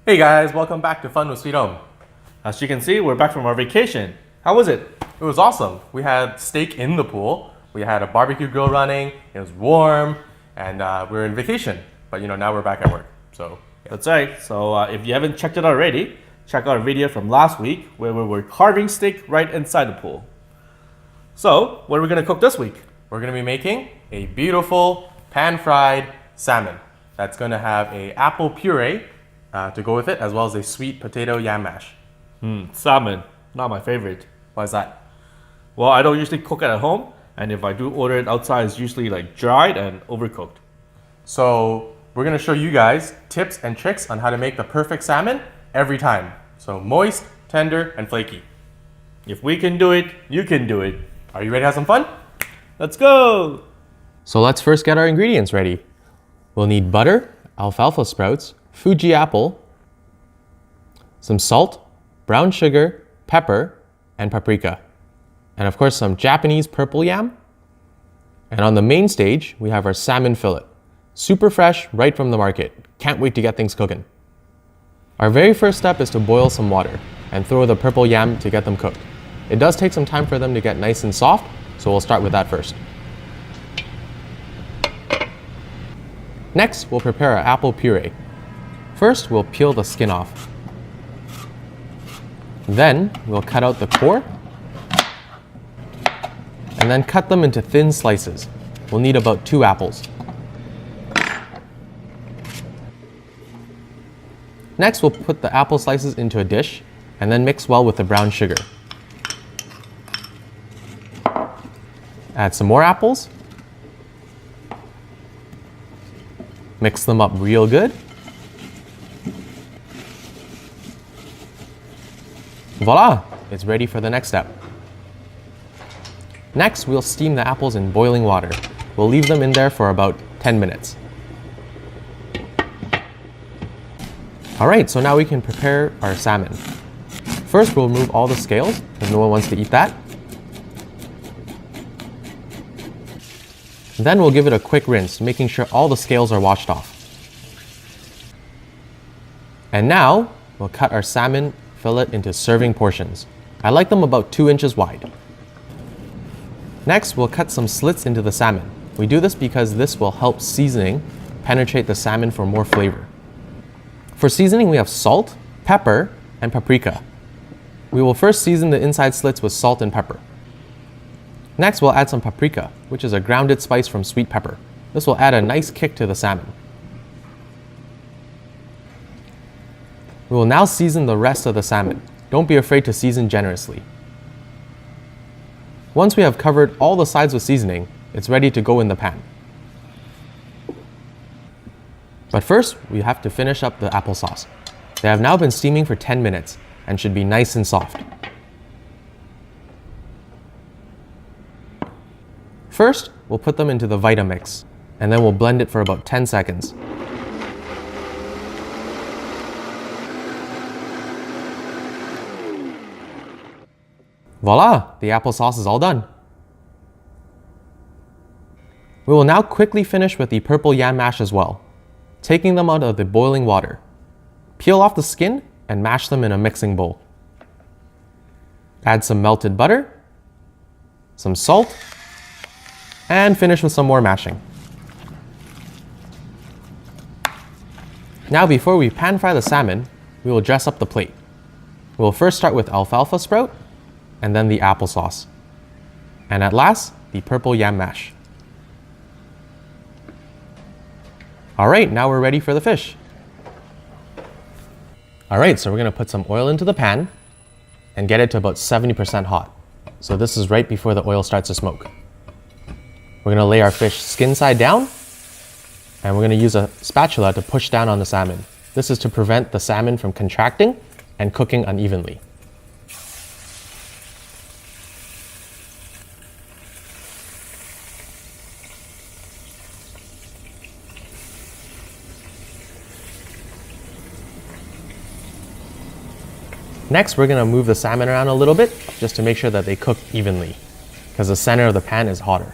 Hey guys, welcome back to Fun with Sweet Home. As you can see, we're back from our vacation. How was it? It was awesome. We had steak in the pool. We had a barbecue grill running. It was warm, and we were in vacation. But now we're back at work. So That's right. So if you haven't checked it already, check out our video from last week where we were carving steak right inside the pool. So what are we going to cook this week? we're gonna be making a beautiful pan-fried salmon that's gonna have a apple puree to go with it, as well as a sweet potato yam mash. Salmon, not my favorite. Why is that? Well, I don't usually cook it at home, and if I do order it outside, it's usually like dried and overcooked. So we're gonna show you guys tips and tricks on how to make the perfect salmon every time. So moist, tender, and flaky. If we can do it, you can do it. Are you ready to have some fun? Let's go! So let's first get our ingredients ready. We'll need butter, alfalfa sprouts, Fuji apple, some salt, brown sugar, pepper, and paprika. And of course some Japanese purple yam. And on the main stage, we have our salmon fillet. Super fresh, right from the market. Can't wait to get things cooking. Our very first step is to boil some water and throw the purple yam to get them cooked. It does take some time for them to get nice and soft, so we'll start with that first. Next, we'll prepare our apple puree. First, we'll peel the skin off. Then, we'll cut out the core, and then cut them into thin slices. We'll need about 2 apples. Next, we'll put the apple slices into a dish, and then mix well with the brown sugar. Add some more apples. Mix them up real good. Voila! It's ready for the next step. Next, we'll steam the apples in boiling water. We'll leave them in there for about 10 minutes. Alright, so now we can prepare our salmon. First, we'll remove all the scales, because no one wants to eat that. Then we'll give it a quick rinse, making sure all the scales are washed off. And now, we'll cut our salmon fillet into serving portions. I like them about 2 inches wide. Next, we'll cut some slits into the salmon. We do this because this will help seasoning penetrate the salmon for more flavor. For seasoning, we have salt, pepper, and paprika. We will first season the inside slits with salt and pepper. Next, we'll add some paprika, which is a grounded spice from sweet pepper. This will add a nice kick to the salmon. We will now season the rest of the salmon. Don't be afraid to season generously. Once we have covered all the sides with seasoning, it's ready to go in the pan. But first, we have to finish up the applesauce. They have now been steaming for 10 minutes and should be nice and soft. First, we'll put them into the Vitamix, and then we'll blend it for about 10 seconds. Voila! The applesauce is all done. We will now quickly finish with the purple yam mash as well, taking them out of the boiling water. Peel off the skin and mash them in a mixing bowl. Add some melted butter, some salt, and finish with some more mashing. Now before we pan fry the salmon, we will dress up the plate. We will first start with alfalfa sprout, and then the applesauce. And at last, the purple yam mash. Alright, now we're ready for the fish. Alright, so we're going to put some oil into the pan and get it to about 70% hot. So this is right before the oil starts to smoke. We're going to lay our fish skin side down, and we're going to use a spatula to push down on the salmon. This is to prevent the salmon from contracting and cooking unevenly. Next, we're going to move the salmon around a little bit just to make sure that they cook evenly, because the center of the pan is hotter.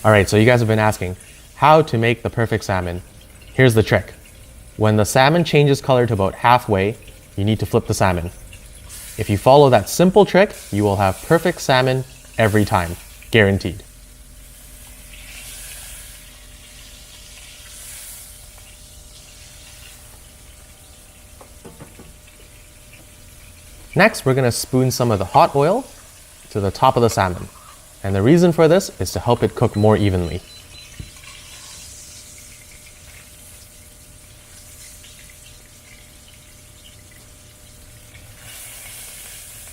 All right, so you guys have been asking how to make the perfect salmon. Here's the trick. When the salmon changes color to about halfway, you need to flip the salmon. If you follow that simple trick, you will have perfect salmon every time, guaranteed. Next, we're going to spoon some of the hot oil to the top of the salmon. And the reason for this is to help it cook more evenly.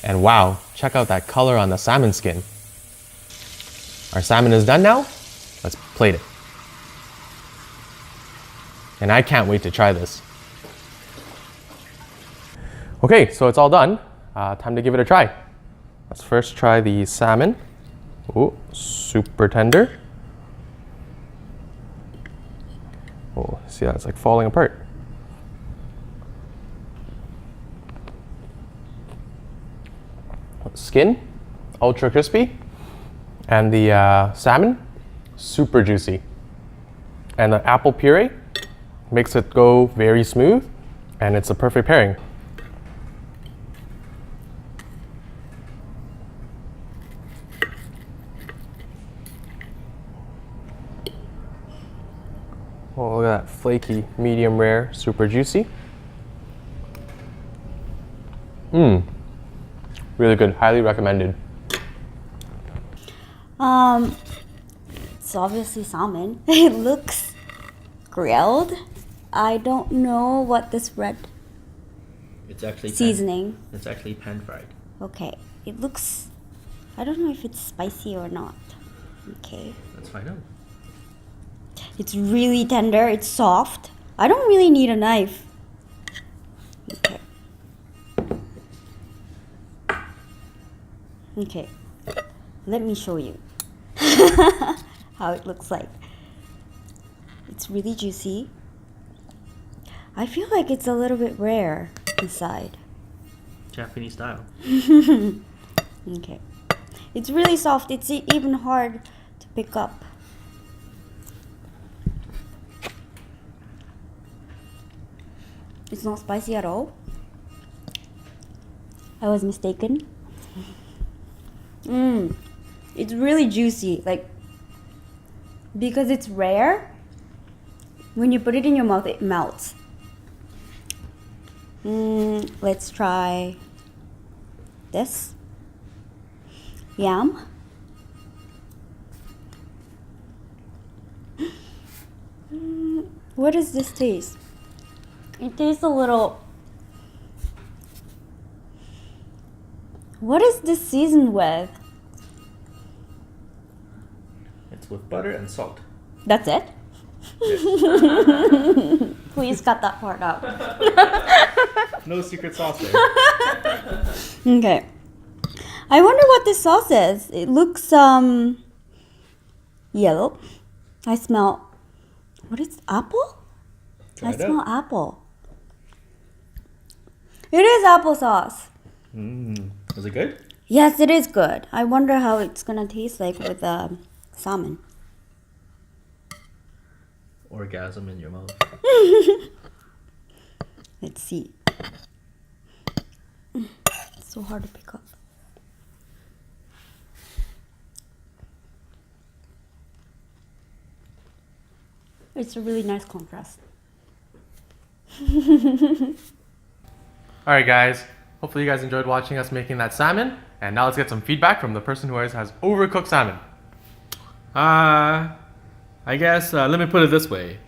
And wow, check out that color on the salmon skin. Our salmon is done now. Let's plate it. And I can't wait to try this. Okay, so it's all done. Time to give it a try. Let's first try the salmon. Oh, super tender. Oh, see that? It's like falling apart. Skin, ultra crispy. And the salmon, super juicy. And the apple puree makes it go very smooth. And it's a perfect pairing. Oh, look at that flaky, medium rare, super juicy. Really good, highly recommended. It's obviously salmon. It looks grilled. I don't know what this red It's actually seasoning. It's actually pan fried. Okay, it looks. I don't know if it's spicy or not. Okay. Let's find out. It's really tender, it's soft. I don't really need a knife. Okay. Okay. Let me show you how it looks like. It's really juicy. I feel like it's a little bit rare inside. Japanese style. Okay. It's really soft. It's even hard to pick up. It's not spicy at all. I was mistaken. It's really juicy. Like, because it's rare, when you put it in your mouth, it melts. Let's try this. Yam. What does this taste? It tastes a little... What is this seasoned with? It's with butter and salt. That's it? Please cut that part out. No secret sauce there. Okay. I wonder what this sauce is. It looks yellow. I smell... What is apple? Try I it smell out. apple. It is applesauce. Is it good? Yes, it is good. I wonder how it's gonna taste like with salmon. Orgasm in your mouth. Let's see. It's so hard to pick up. It's a really nice contrast. Alright guys, hopefully you guys enjoyed watching us making that salmon. And now let's get some feedback from the person who always has overcooked salmon. I guess, let me put it this way.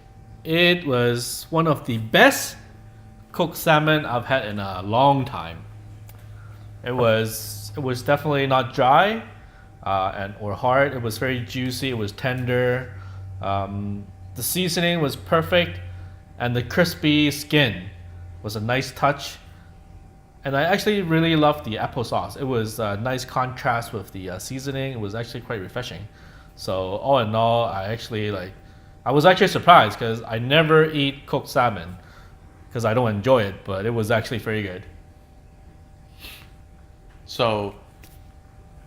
It was one of the best cooked salmon I've had in a long time. It was definitely not dry or hard. It was very juicy. It was tender. The seasoning was perfect, and the crispy skin was a nice touch. And I actually really loved the applesauce. It was a nice contrast with the seasoning. It was actually quite refreshing. So all in all, I was actually surprised because I never eat cooked salmon because I don't enjoy it, but it was actually very good. So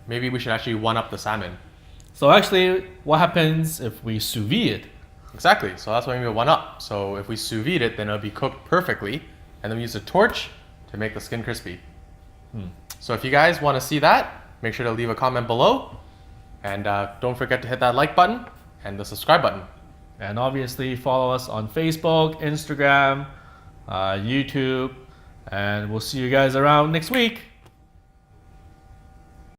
maybe we should actually one up the salmon. So actually, what happens if we sous vide it? Exactly. So that's why we need a 1-up. So if we sous vide it, then it'll be cooked perfectly. And then we use a torch to make the skin crispy. So if you guys want to see that, make sure to leave a comment below. And don't forget to hit that like button and the subscribe button. And obviously follow us on Facebook, Instagram, YouTube, and we'll see you guys around next week.